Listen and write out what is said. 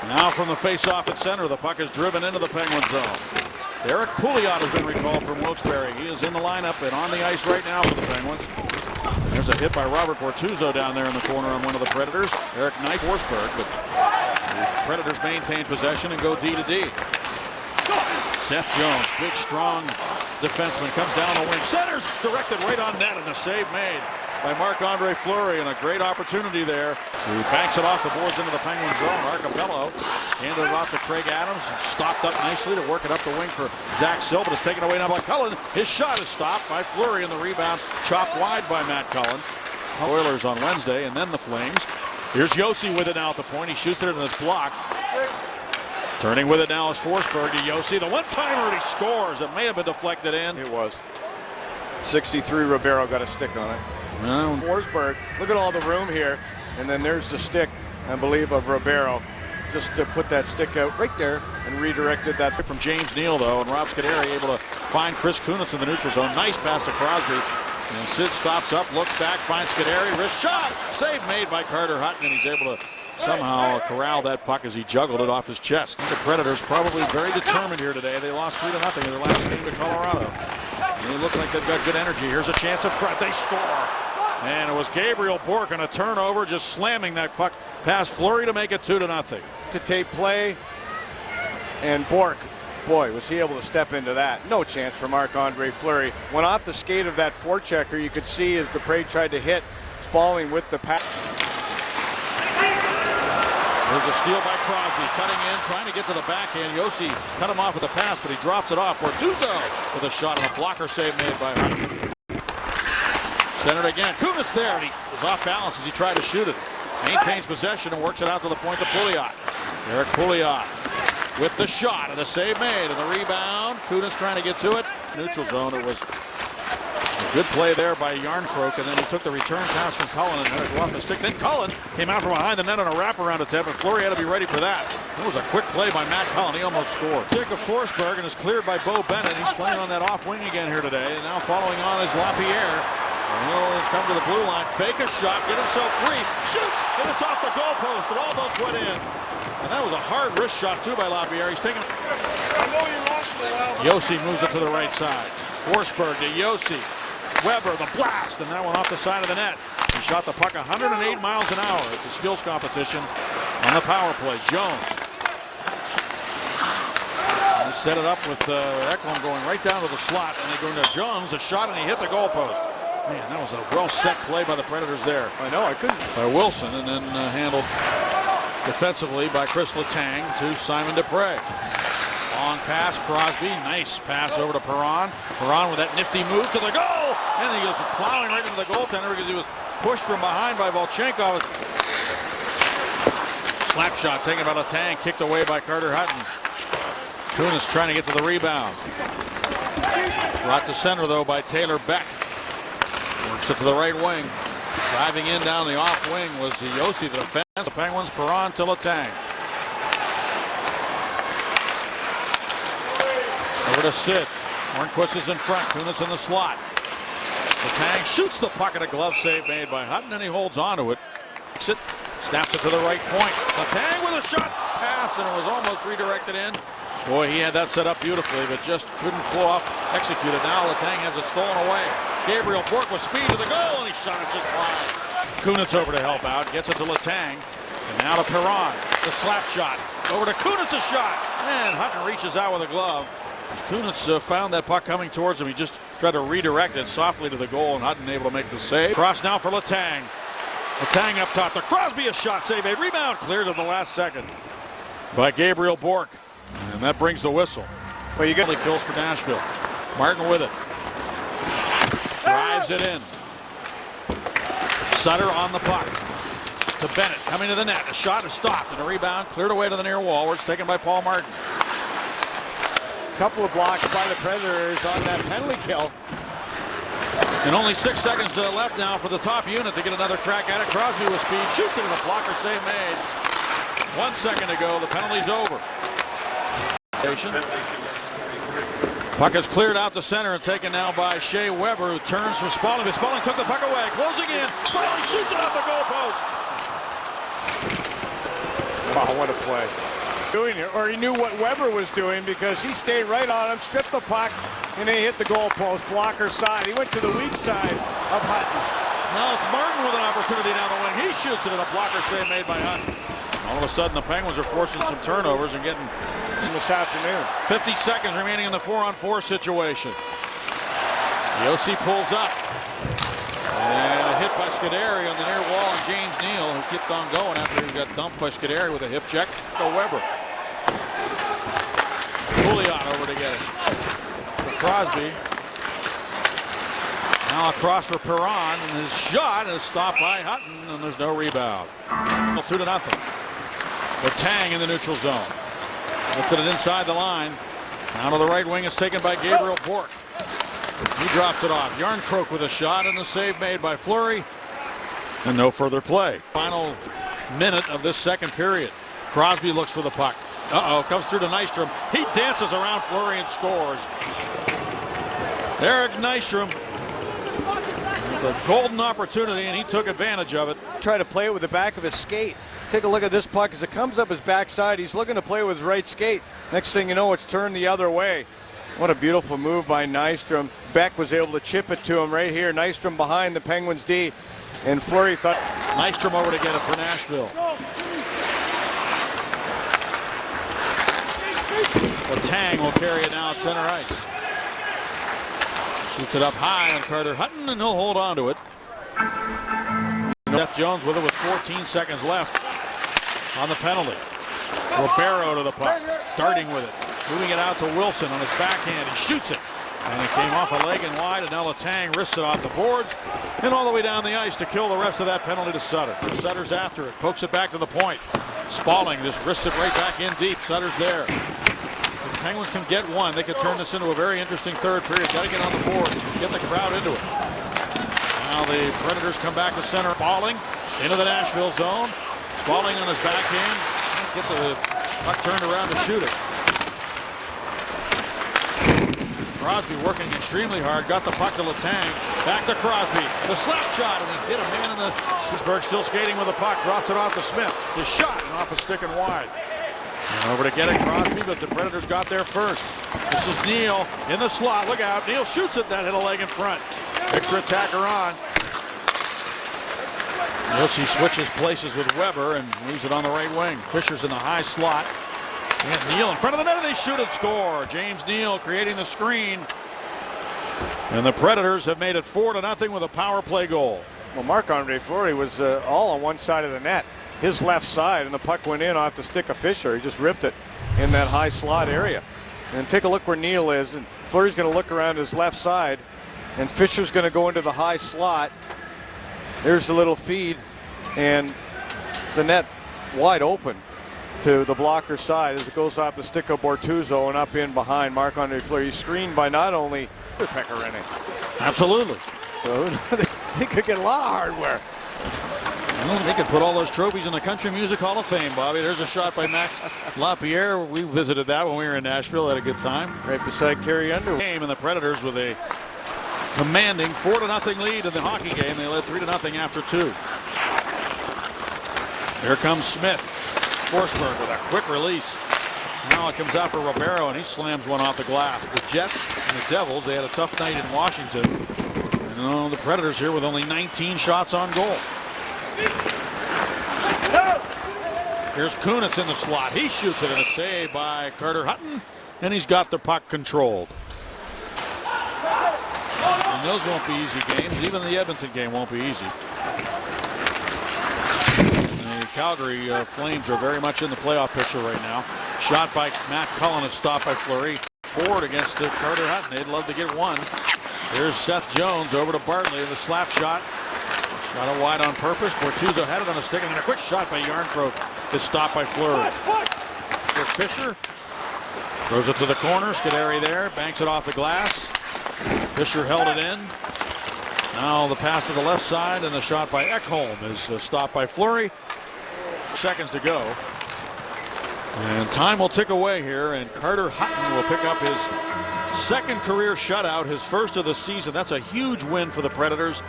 Now from the face-off at center, the puck is driven into the Penguin zone. Eric Pouliot has been recalled from Wilkes-Barre. He is in the lineup and on the ice right now for the Penguins. There's a hit by Robert Bortuzzo down there in the corner on one of the Predators. Eric Knight Forsberg, but the Predators maintain possession and go D to D. Seth Jones, big, strong defenseman, comes down the wing. Centers, directed right on net, and a save made by Marc-Andre Fleury, and a great opportunity there. He banks it off the boards into the Penguin zone. Arcapello handed it off to Craig Adams, stopped up nicely to work it up the wing for Zach Silva, but it's taken away now by Cullen. His shot is stopped by Fleury, and the rebound chopped wide by Matt Cullen. Oilers on Wednesday, and then the Flames. Here's Josi with it now at the point. He shoots it and it's blocked. Turning with it now is Forsberg to Josi. The one-timer, and he scores. It may have been deflected in. It was. 63, Ribeiro got a stick on it. Forsberg, look at all the room here. And then there's the stick, I believe, of Ribeiro. Just to put that stick out right there and redirected that. From James Neal, though, and Rob Scuderi able to find Chris Kunitz in the neutral zone. Nice pass to Crosby. And Sid stops up, looks back, finds Scuderi, wrist shot. Save made by Carter Hutton, and he's able to somehow corral that puck as he juggled it off his chest. The Predators probably very determined here today. They lost 3-0 in their last game to Colorado. They look like they've got good energy. Here's a chance up front. They score. And it was Gabriel Bourque on a turnover, just slamming that puck past Fleury to make it 2-0. To tape play, and Bourque, boy, was he able to step into that. No chance for Marc-Andre Fleury. Went off the skate of that forechecker. You could see as Dupre tried to hit Spalling with the pass. There's a steal by Crosby, cutting in, trying to get to the backhand. Josi cut him off with the pass, but he drops it off. Bortuzzo with a shot and a blocker save made by Hutton. Centered again. Kunitz there, and he was off balance as he tried to shoot it. Maintains possession and works it out to the point to Pouliot. Eric Pouliot with the shot and a save made, and the rebound. Kunitz trying to get to it. Neutral zone. It was a good play there by Yarncroke, and then he took the return pass from Cullen and had it go off the stick. Then Cullen came out from behind the net on a wraparound attempt, and Fleury had to be ready for that. It was a quick play by Matt Cullen. He almost scored. Kick of Forsberg, and is cleared by Bo Bennett. He's playing on that off wing again here today, and now following on is Lapierre. And he'll come to the blue line, fake a shot, get himself free, shoots, and it's off the goalpost. It almost went in. And that was a hard wrist shot, too, by Lapierre. He's taking it. Josi moves it to the right side. Forsberg to Josi. Weber, the blast, and that one off the side of the net. He shot the puck 108 miles an hour at the skills competition on the power play. Jones. He set it up with Eklund going right down to the slot, and they go into Jones, a shot, and he hit the goalpost. Man, that was a well-set play by the Predators there. I know, I couldn't. By Wilson, and then handled defensively by Chris Letang to Simon Dupre. Long pass, Crosby, nice pass over to Perron. Perron with that nifty move to the goal, and he was plowing right into the goaltender because he was pushed from behind by Volchenkov. Slap shot taken by Letang, kicked away by Carter Hutton. Kunitz trying to get to the rebound. Brought to center, though, by Taylor Beck. Works it to the right wing. Driving in down the off wing was Josi, the defense. The Penguins, Perron to Letang. Over to Sid. Hornquist is in front. Kunitz in the slot. Letang shoots the puck at a glove save made by Hutton, and he holds on to it. Snaps it to the right point. Letang with a shot. Pass, and it was almost redirected in. Boy, he had that set up beautifully, but just couldn't pull off, execute it. Now Letang has it stolen away. Gabriel Bourque with speed to the goal, and he shot it just wide. Kunitz over to help out, gets it to Letang, and now to Perron. The slap shot. Over to Kunitz, a shot. And Hutton reaches out with a glove. As Kunitz found that puck coming towards him, he just tried to redirect it softly to the goal, and Hutton able to make the save. Cross now for Letang. Letang up top to Crosby, a shot save. A rebound cleared at the last second by Gabriel Bourque. And that brings the whistle. Well, you get kills for Nashville. Martin with it. Drives it in. Sutter on the puck. To Bennett, coming to the net. The shot is stopped, and a rebound cleared away to the near wall, where it's taken by Paul Martin. Couple of blocks by the Predators on that penalty kill. And only 6 seconds left now for the top unit to get another crack at it. Crosby with speed, shoots it, and a blocker save made. 1 second to go, the penalty's over. Puck is cleared out to center and taken now by Shea Weber, who turns for Spalling. Spalling took the puck away, closing in. Spalling shoots it off the goalpost. Wow, what a play. doing it, or he knew what Weber was doing, because he stayed right on him, stripped the puck, and they hit the goalpost, blocker side. He went to the weak side of Hutton. Now it's Martin with an opportunity down the wing. He shoots it, and a blocker save made by Hutton. All of a sudden, the Penguins are forcing some turnovers and getting This afternoon. 50 seconds remaining in the 4-on-4 situation. The OC pulls up. And a hit by Scuderi on the near wall, and James Neal, who kept on going after he got dumped by Scuderi with a hip check. Go Weber. Pouliot over to get it. For Crosby. Now across for Perron, and his shot is stopped by Hutton, and there's no rebound. 2-0. Letang in the neutral zone. Lifted it inside the line. Down to the right wing, it's taken by Gabriel Bourque. He drops it off. Yarncroke with a shot, and a save made by Fleury. And no further play. Final minute of this second period. Crosby looks for the puck. Comes through to Nystrom. He dances around Fleury and scores. Eric Nystrom. The golden opportunity, and he took advantage of it. Try to play it with the back of his skate. Take a look at this puck as it comes up his backside. He's looking to play with his right skate. Next thing you know, it's turned the other way. What a beautiful move by Nystrom. Beck was able to chip it to him right here. Nystrom behind the Penguins D. And Fleury thought. Nystrom over to get it for Nashville. Letang will carry it now at center ice. Shoots it up high on Carter Hutton, and he'll hold on to it. Seth Jones with it with 14 seconds left on the penalty. Ribeiro to the puck, darting with it. Moving it out to Wilson on his backhand. He shoots it. And it came off a leg and wide, and now Letang wrists it off the boards and all the way down the ice to kill the rest of that penalty to Sutter. Sutter's after it, pokes it back to the point. Spaulding just wrists it right back in deep. Sutter's there. If the Penguins can get one, they could turn this into a very interesting third period. Got to get on the board, get the crowd into it. Now the Predators come back to center. Spaulding into the Nashville zone. Spaulding on his backhand. Get the puck turned around to shoot it. Crosby working extremely hard. Got the puck to Letang. Back to Crosby. The slap shot, and he hit a man in the... Pittsburgh still skating with the puck. Drops it off to Smith. The shot, and off a stick and wide. And over to get it, Crosby, but the Predators got there first. This is Neal in the slot. Look out. Neal shoots it. That hit a leg in front. Extra attacker on. Yossi switches places with Weber and leaves it on the right wing. Fisher's in the high slot. And Neal in front of the net, and they shoot and score. James Neal creating the screen. And the Predators have made it 4-0 with a power play goal. Well, Marc-Andre Fleury was all on one side of the net, his left side, and the puck went in off the stick of Fisher. He just ripped it in that high slot area. And take a look where Neal is, and Fleury's going to look around his left side, and Fisher's going to go into the high slot. There's the little feed, and the net wide open to the blocker side as it goes off the stick of Bortuzzo and up in behind Marc-Andre Fleury. He's screened by not only Pecorino. Absolutely. So they could get a lot of hardware. Well, they could put all those trophies in the Country Music Hall of Fame, Bobby. There's a shot by Max Lapierre. We visited that when we were in Nashville. Had a good time. Right beside Carey Underwood. Game, and the Predators with a commanding 4-0 lead in the hockey game. They led 3-0 after 2. Here comes Smith. Forsberg with a quick release. Now it comes out for Ribeiro, and he slams one off the glass. The Jets and the Devils, they had a tough night in Washington. And the Predators here with only 19 shots on goal. Here's Kunitz in the slot. He shoots it, and a save by Carter Hutton, and he's got the puck controlled. And those won't be easy games. Even the Edmonton game won't be easy. The Calgary Flames are very much in the playoff picture right now. Shot by Matt Cullen is stopped by Fleury. Forward against Carter Hutton. They'd love to get one. Here's Seth Jones over to Bartley. The slap shot. Shot it wide on purpose. Bortuzzo had it on the stick, and then a quick shot by Yarncroke is stopped by Fleury. For Fisher. Throws it to the corner. Scuderi there. Banks it off the glass. Fisher held it in. Now the pass to the left side, and the shot by Ekholm is stopped by Fleury. Seconds to go. And time will tick away here, and Carter Hutton will pick up his second career shutout, his first of the season. That's a huge win for the Predators.